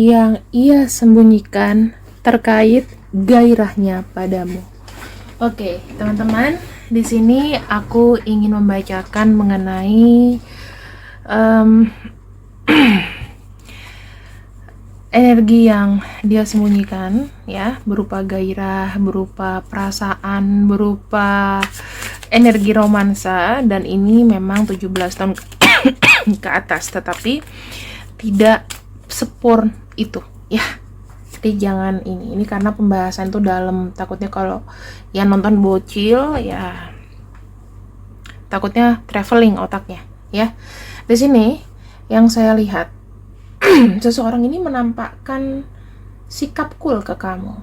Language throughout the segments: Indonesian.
yang ia sembunyikan terkait gairahnya padamu. Oke, teman-teman, di sini aku ingin membacakan mengenai energi yang dia sembunyikan, ya, berupa gairah, berupa perasaan, berupa energi romansa, dan ini memang 17 tahun ke atas, tetapi tidak sepur itu, ya. Jadi jangan ini karena pembahasan itu dalam, takutnya kalau yang nonton bocil ya takutnya traveling otaknya, ya. Di sini yang saya lihat seseorang ini menampakkan sikap cool ke kamu,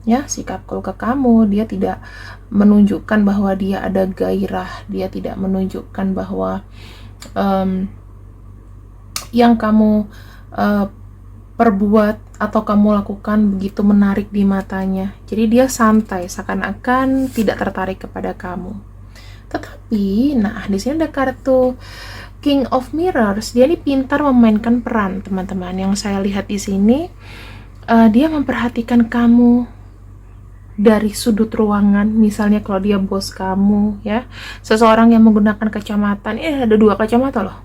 ya, sikap cool ke kamu. Dia tidak menunjukkan bahwa dia ada gairah, dia tidak menunjukkan bahwa yang kamu perbuat atau kamu lakukan begitu menarik di matanya. Jadi dia santai, seakan-akan tidak tertarik kepada kamu. Tetapi, nah, di sini ada kartu King of Mirrors. Dia ini pintar memainkan peran, teman-teman. Yang saya lihat di sini, dia memperhatikan kamu dari sudut ruangan. Misalnya kalau dia bos kamu, ya, seseorang yang menggunakan kacamata. Ada 2 kacamata loh.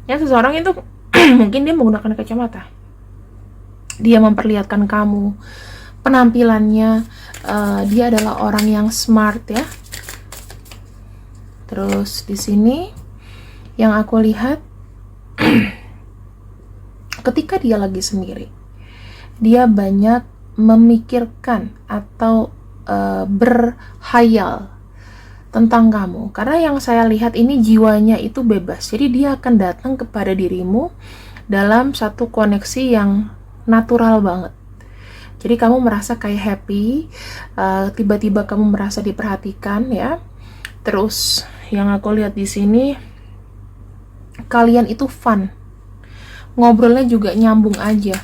Ya, seseorang itu mungkin dia menggunakan kacamata. Dia memperlihatkan kamu penampilannya, dia adalah orang yang smart, ya. Terus di sini yang aku lihat ketika dia lagi sendiri, dia banyak memikirkan atau berhayal tentang kamu. Karena yang saya lihat ini jiwanya itu bebas. Jadi dia akan datang kepada dirimu dalam satu koneksi yang natural banget. Jadi kamu merasa kayak happy, tiba-tiba kamu merasa diperhatikan, ya. Terus yang aku lihat di sini, kalian itu fun, ngobrolnya juga nyambung aja.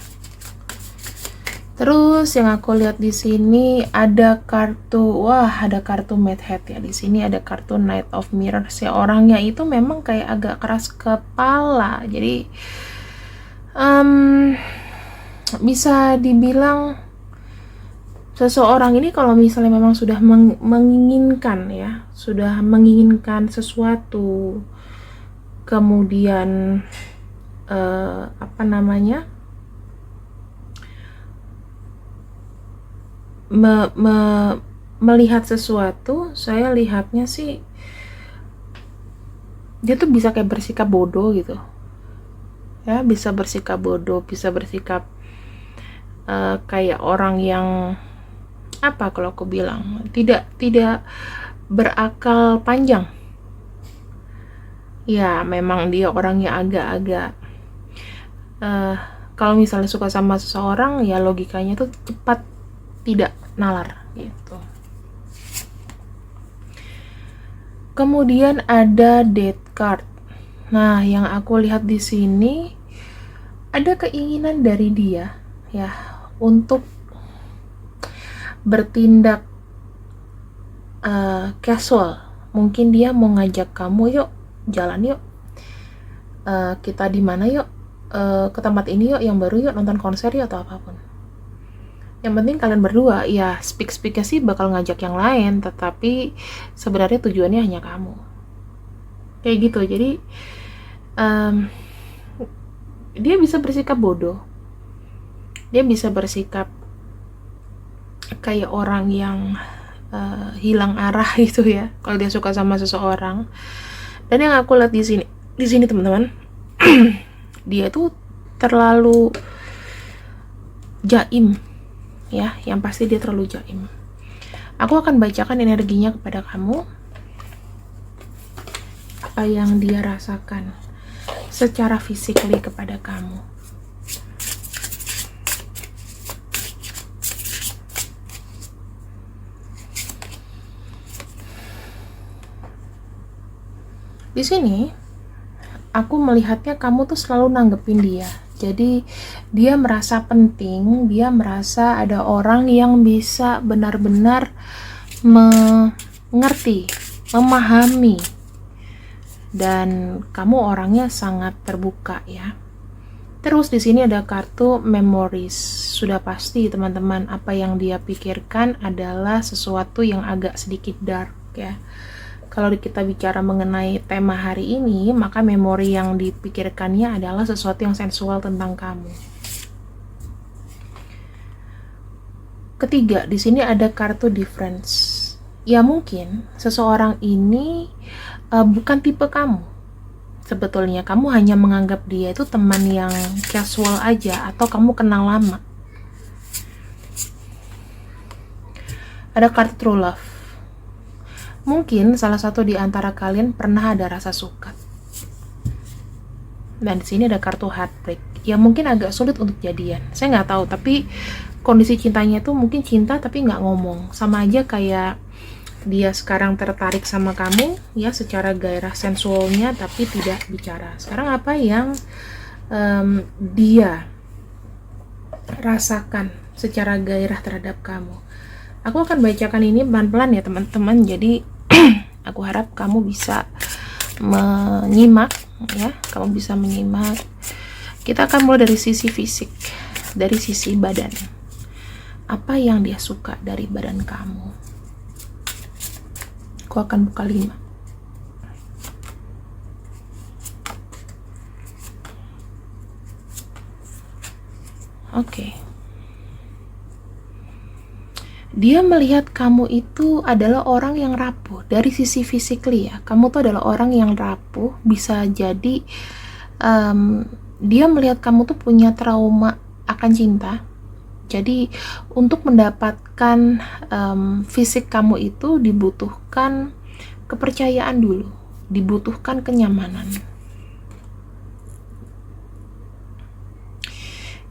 Terus yang aku lihat di sini ada kartu, ada kartu Mad Hat, ya. Di sini ada kartu Knight of Mirrors, ya. Orangnya itu memang kayak agak keras kepala. Jadi bisa dibilang seseorang ini kalau misalnya memang sudah menginginkan, ya, sudah menginginkan sesuatu, kemudian melihat sesuatu, saya lihatnya sih dia tuh bisa kayak bersikap bodoh gitu, ya, bisa bersikap bodoh, bisa bersikap kayak orang yang kalau aku bilang tidak berakal panjang. Ya, memang dia orangnya agak-agak kalau misalnya suka sama seseorang, ya logikanya tuh cepat, tidak nalar gitu. Kemudian ada Death card. Nah, yang aku lihat di sini ada keinginan dari dia, ya, untuk bertindak casual. Mungkin dia mau ngajak kamu, yuk jalan yuk, kita di mana yuk, ke tempat ini yuk, yang baru yuk, nonton konser yuk, atau apapun. Yang penting kalian berdua, ya, speak-speaknya sih bakal ngajak yang lain, tetapi sebenarnya tujuannya hanya kamu, kayak gitu. Jadi dia bisa bersikap bodoh, dia bisa bersikap kayak orang yang hilang arah gitu, ya, kalau dia suka sama seseorang. Dan yang aku lihat di sini teman-teman, dia tuh terlalu jaim, ya, yang pasti dia terlalu jaim. Aku akan bacakan energinya kepada kamu, apa yang dia rasakan secara physically kepada kamu. Di sini aku melihatnya kamu tuh selalu nanggepin dia. Jadi dia merasa penting, dia merasa ada orang yang bisa benar-benar mengerti, memahami. Dan kamu orangnya sangat terbuka, ya. Terus di sini ada kartu memories. Sudah pasti teman-teman, apa yang dia pikirkan adalah sesuatu yang agak sedikit dark ya. Kalau kita bicara mengenai tema hari ini, maka memori yang dipikirkannya adalah sesuatu yang sensual tentang kamu. Ketiga, di sini ada kartu difference. Ya mungkin seseorang ini bukan tipe kamu. Sebetulnya kamu hanya menganggap dia itu teman yang casual aja, atau kamu kenal lama. Ada kartu true love. Mungkin salah satu di antara kalian pernah ada rasa suka. Dan di sini ada kartu heartbreak. Ya mungkin agak sulit untuk jadian. Saya nggak tahu, tapi kondisi cintanya itu mungkin cinta tapi nggak ngomong. Sama aja kayak dia sekarang tertarik sama kamu ya secara gairah sensualnya, tapi tidak bicara. Sekarang apa yang dia rasakan secara gairah terhadap kamu? Aku akan bacakan ini pelan-pelan ya teman-teman, jadi aku harap kamu bisa menyimak ya, kamu bisa menyimak. Kita akan mulai dari sisi fisik, dari sisi badan. Apa yang dia suka dari badan kamu? Aku akan buka 5. Oke. Dia melihat kamu itu adalah orang yang rapuh dari sisi physically ya. Kamu tuh adalah orang yang rapuh, bisa jadi dia melihat kamu tuh punya trauma akan cinta. Jadi untuk mendapatkan fisik kamu itu dibutuhkan kepercayaan dulu, dibutuhkan kenyamanan.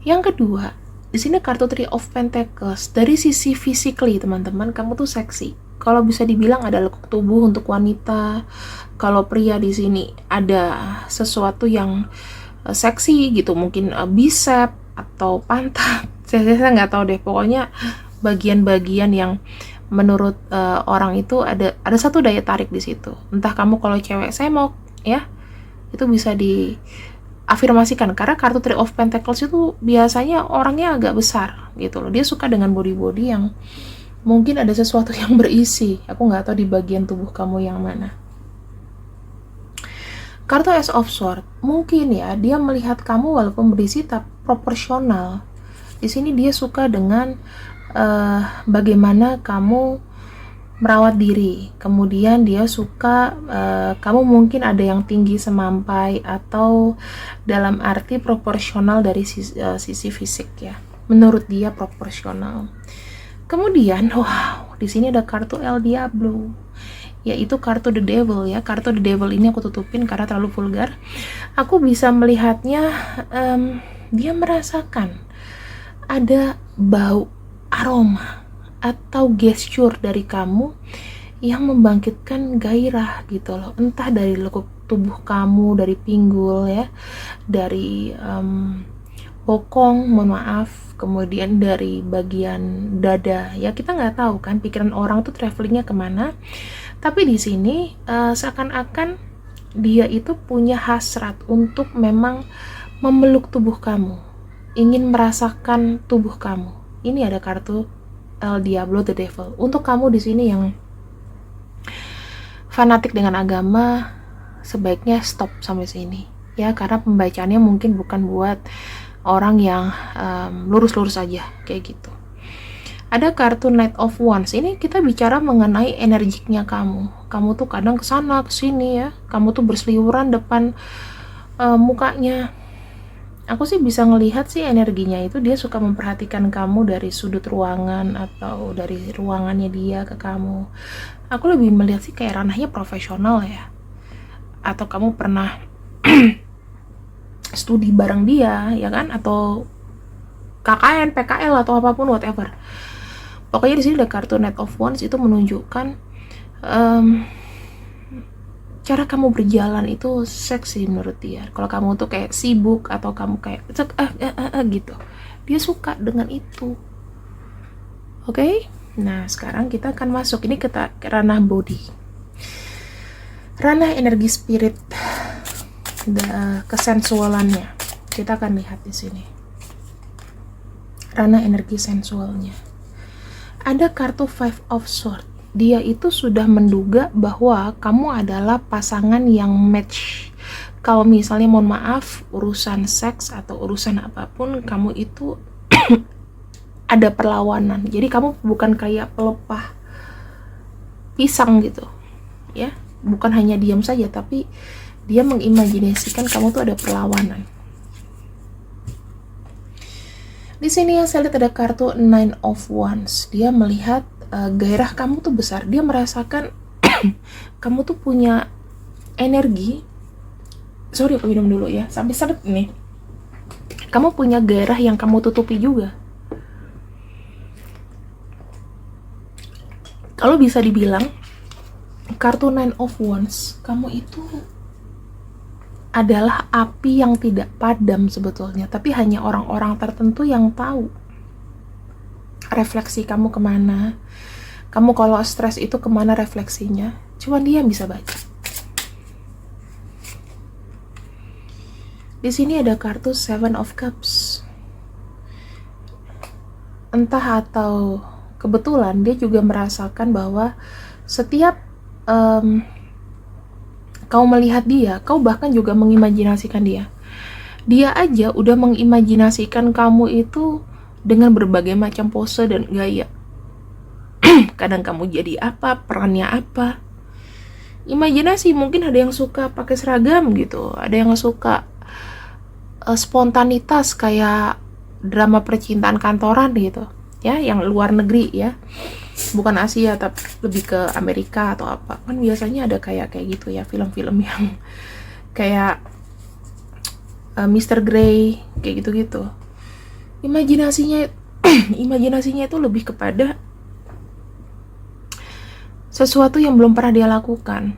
Yang kedua, di sini kartu Three of Pentacles. Dari sisi physically teman-teman, kamu tuh seksi. Kalau bisa dibilang ada lekuk tubuh untuk wanita. Kalau pria di sini ada sesuatu yang seksi gitu, mungkin bicep atau pantat. Saya nggak tahu deh, pokoknya bagian-bagian yang menurut orang itu ada satu daya tarik di situ. Entah kamu kalau cewek semok ya, itu bisa diafirmasikan karena kartu Three of Pentacles itu biasanya orangnya agak besar gitu loh. Dia suka dengan body-body yang mungkin ada sesuatu yang berisi. Aku nggak tahu di bagian tubuh kamu yang mana. Kartu Ace of Swords, mungkin ya dia melihat kamu walaupun berisi tapi proporsional. Di sini dia suka dengan bagaimana kamu merawat diri. Kemudian dia suka kamu mungkin ada yang tinggi semampai atau dalam arti proporsional dari sisi fisik ya. Menurut dia proporsional. Kemudian, wow, di sini ada kartu El Diablo, yaitu kartu The Devil ya. Kartu The Devil ini aku tutupin karena terlalu vulgar. Aku bisa melihatnya, dia merasakan ada bau aroma atau gesture dari kamu yang membangkitkan gairah gitu loh. Entah dari lekuk tubuh kamu, dari pinggul ya, dari bokong, mohon maaf, kemudian dari bagian dada ya. Kita nggak tahu kan pikiran orang tuh travelingnya kemana. Tapi di sini seakan-akan dia itu punya hasrat untuk memang memeluk tubuh kamu, ingin merasakan tubuh kamu. Ini ada kartu El Diablo, The Devil. Untuk kamu di sini yang fanatik dengan agama, sebaiknya stop sampai sini ya, karena pembacaannya mungkin bukan buat orang yang lurus-lurus aja kayak gitu. Ada kartu Knight of Wands. Ini kita bicara mengenai energiknya kamu. Kamu tuh kadang kesana kesini ya. Kamu tuh berseliweran depan mukanya. Aku sih bisa ngelihat sih energinya itu dia suka memperhatikan kamu dari sudut ruangan atau dari ruangannya dia ke kamu. Aku lebih melihat sih kayak ranahnya profesional ya. Atau kamu pernah studi bareng dia ya kan, atau KKN, PKL atau apapun whatever. Pokoknya di sini ada kartu Knight of Wands, itu menunjukkan cara kamu berjalan itu seksi menurut dia. Kalau kamu tuh kayak sibuk atau kamu kayak gitu, dia suka dengan itu. Oke? Nah sekarang kita akan masuk ini ke ranah body, ranah energi spirit, kesensualannya. Kita akan lihat di sini ranah energi sensualnya. Ada kartu Five of Swords. Dia itu sudah menduga bahwa kamu adalah pasangan yang match. Kalau misalnya mohon maaf urusan seks atau urusan apapun, kamu itu ada perlawanan. Jadi kamu bukan kayak pelepah pisang gitu ya, bukan hanya diam saja, tapi dia mengimajinasikan kamu tuh ada perlawanan. Di sini yang saya lihat ada kartu Nine of Wands. Dia melihat gairah kamu tuh besar. Dia merasakan kamu tuh punya energi. Sorry aku minum dulu ya, sampai seret nih. Kamu punya gairah yang kamu tutupi juga. Kalau bisa dibilang kartu Nine of Wands, kamu itu adalah api yang tidak padam sebetulnya, tapi hanya orang-orang tertentu yang tahu refleksi kamu kemana. Kamu kalau stres itu kemana refleksinya, cuma dia yang bisa baca. Di sini ada kartu Seven of Cups. Entah atau kebetulan dia juga merasakan bahwa setiap kau melihat dia, kau bahkan juga mengimajinasikan dia. Dia aja udah mengimajinasikan kamu itu dengan berbagai macam pose dan gaya. Kadang kamu jadi apa, perannya apa. Imajinasi, mungkin ada yang suka pakai seragam gitu, ada yang suka spontanitas kayak drama percintaan kantoran gitu, ya, yang luar negeri ya. Bukan Asia tapi lebih ke Amerika atau apa, kan biasanya ada kayak gitu ya, film-film yang kayak Mr. Grey kayak gitu-gitu. Imajinasinya itu lebih kepada sesuatu yang belum pernah dia lakukan.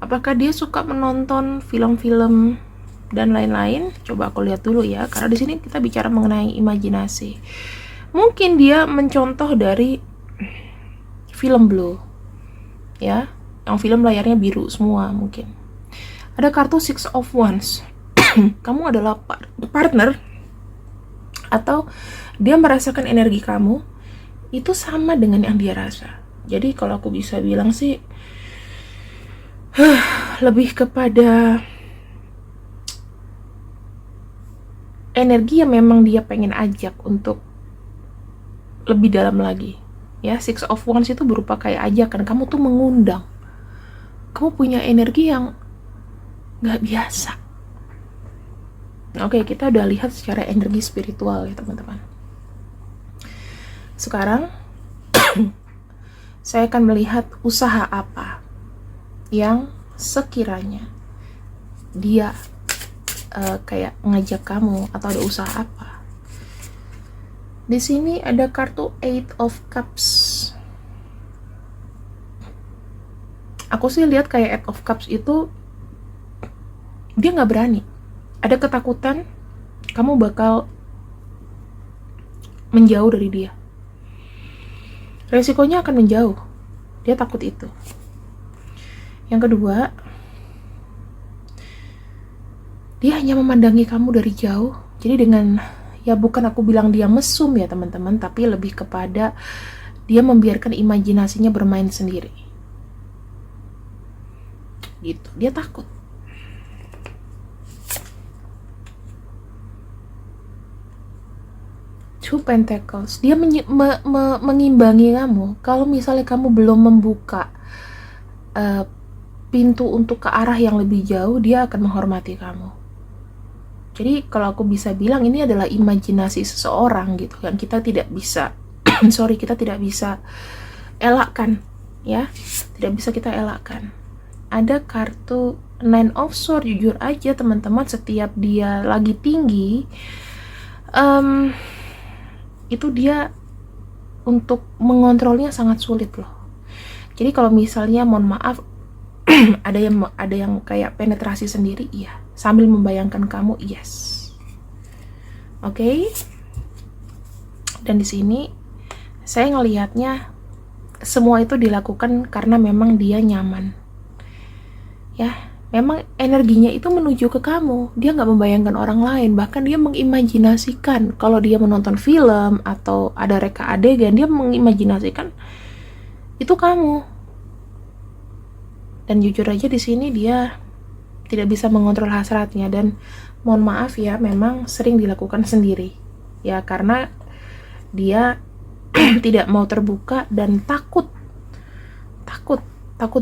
Apakah dia suka menonton film-film dan lain-lain? Coba aku lihat dulu ya, karena di sini kita bicara mengenai imajinasi. Mungkin dia mencontoh dari film Blue, ya, yang film layarnya biru semua mungkin. Ada kartu Six of Wands. Kamu adalah partner, atau dia merasakan energi kamu itu sama dengan yang dia rasa. Jadi kalau aku bisa bilang sih, lebih kepada energi yang memang dia pengen ajak untuk lebih dalam lagi ya. Six of Wands itu berupa kayak ajakan, kamu tuh mengundang, kamu punya energi yang gak biasa. Oke, kita udah lihat secara energi spiritual ya teman-teman. Sekarang saya akan melihat usaha apa yang sekiranya dia kayak ngajak kamu, atau ada usaha apa. Di sini ada kartu Eight of Cups. Aku sih lihat kayak Eight of Cups itu dia nggak berani. Ada ketakutan kamu bakal menjauh dari dia. Resikonya akan menjauh. Dia takut itu. Yang kedua, dia hanya memandangi kamu dari jauh. Jadi dengan, ya bukan aku bilang dia mesum ya teman-teman, tapi lebih kepada dia membiarkan imajinasinya bermain sendiri. Gitu, dia takut. Two Pentacles, dia mengimbangi kamu. Kalau misalnya kamu belum membuka pintu untuk ke arah yang lebih jauh, dia akan menghormati kamu. Jadi kalau aku bisa bilang ini adalah imajinasi seseorang gitu, yang kita tidak bisa kita tidak bisa elakkan ya, tidak bisa kita elakkan. Ada kartu Nine of Swords. Jujur aja teman-teman, setiap dia lagi tinggi itu dia untuk mengontrolnya sangat sulit loh. Jadi kalau misalnya mohon maaf ada yang kayak penetrasi sendiri, iya, sambil membayangkan kamu, yes. Oke. Dan di sini saya ngelihatnya semua itu dilakukan karena memang dia nyaman. Ya, memang energinya itu menuju ke kamu. Dia nggak membayangkan orang lain, bahkan dia mengimajinasikan kalau dia menonton film atau ada reka adegan, dia mengimajinasikan itu kamu. Dan jujur aja di sini dia tidak bisa mengontrol hasratnya, dan mohon maaf ya, memang sering dilakukan sendiri ya, karena dia tidak mau terbuka dan takut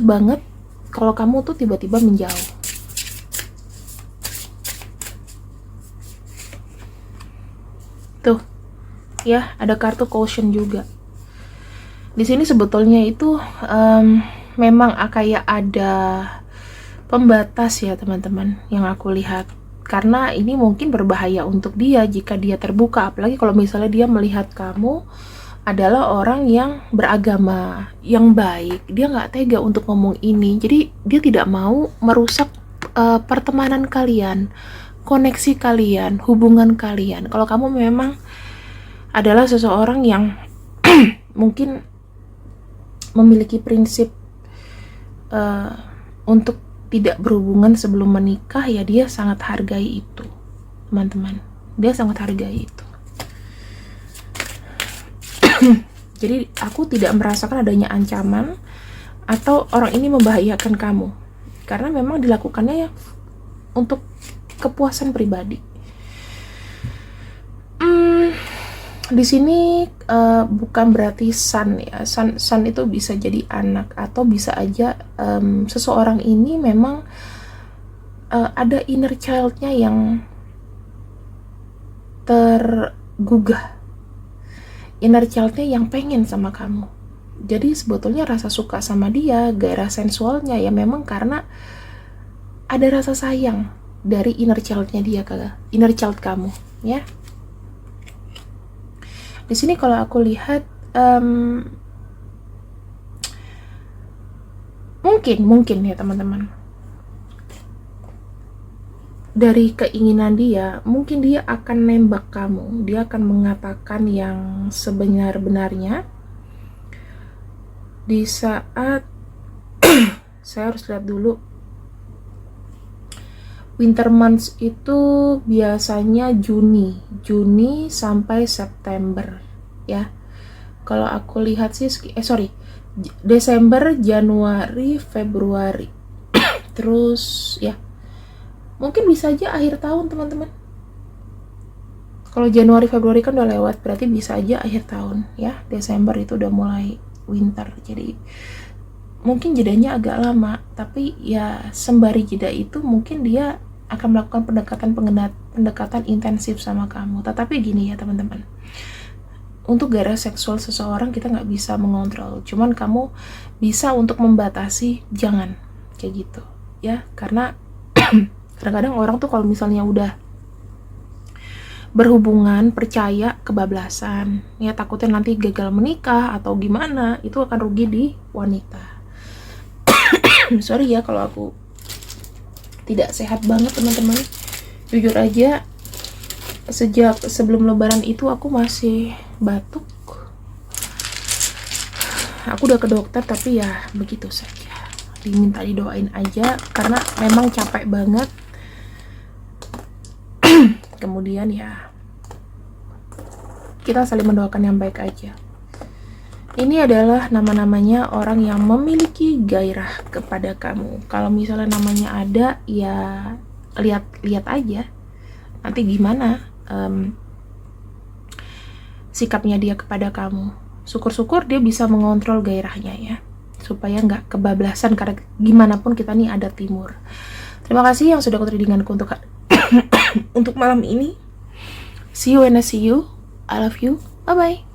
banget kalau kamu tuh tiba-tiba menjauh. Tuh ya, ada kartu caution juga di sini. Sebetulnya itu memang kayak ada pembatas ya teman-teman yang aku lihat, karena ini mungkin berbahaya untuk dia jika dia terbuka, apalagi kalau misalnya dia melihat kamu adalah orang yang beragama, yang baik. Dia nggak tega untuk ngomong ini, jadi dia tidak mau merusak pertemanan kalian, koneksi kalian, hubungan kalian. Kalau kamu memang adalah seseorang yang mungkin memiliki prinsip untuk tidak berhubungan sebelum menikah, ya dia sangat hargai itu teman-teman, dia sangat hargai itu. Jadi aku tidak merasakan adanya ancaman atau orang ini membahayakan kamu, karena memang dilakukannya ya untuk kepuasan pribadi. Di sini bukan berarti sun ya, sun itu bisa jadi anak, atau bisa aja seseorang ini memang ada inner child-nya yang tergugah, inner child-nya yang pengen sama kamu. Jadi sebetulnya rasa suka sama dia, gairah sensualnya ya memang karena ada rasa sayang dari inner child-nya dia ke inner child kamu ya. Di sini kalau aku lihat mungkin ya teman-teman, dari keinginan dia, mungkin dia akan nembak kamu, dia akan mengatakan yang sebenar-benarnya di saat saya harus lihat dulu. Winter months itu biasanya Juni sampai September ya. Kalau aku lihat sih Desember, Januari, Februari. Terus ya mungkin bisa aja akhir tahun teman-teman. Kalau Januari, Februari kan udah lewat, berarti bisa aja akhir tahun ya. Desember itu udah mulai winter, jadi mungkin jedanya agak lama, tapi ya sembari jeda itu mungkin dia akan melakukan pendekatan intensif sama kamu. Tetapi gini ya teman-teman, untuk gairah seksual seseorang kita nggak bisa mengontrol, cuman kamu bisa untuk membatasi, jangan kayak gitu ya, karena kadang-kadang orang tuh kalau misalnya udah berhubungan percaya kebablasan ya, takutnya nanti gagal menikah atau gimana, itu akan rugi di wanita. Sorry ya kalau aku tidak sehat banget teman-teman, jujur aja sejak sebelum lebaran itu aku masih batuk. Aku udah ke dokter tapi ya begitu saja, diminta didoain aja karena memang capek banget. Kemudian ya kita saling mendoakan yang baik aja. Ini adalah nama-namanya orang yang memiliki gairah kepada kamu. Kalau misalnya namanya ada, ya lihat aja nanti gimana sikapnya dia kepada kamu. Syukur-syukur dia bisa mengontrol gairahnya ya, supaya nggak kebablasan, karena gimana pun kita nih ada timur. Terima kasih yang sudah readinganku untuk untuk malam ini. See you when I see you. I love you. Bye bye.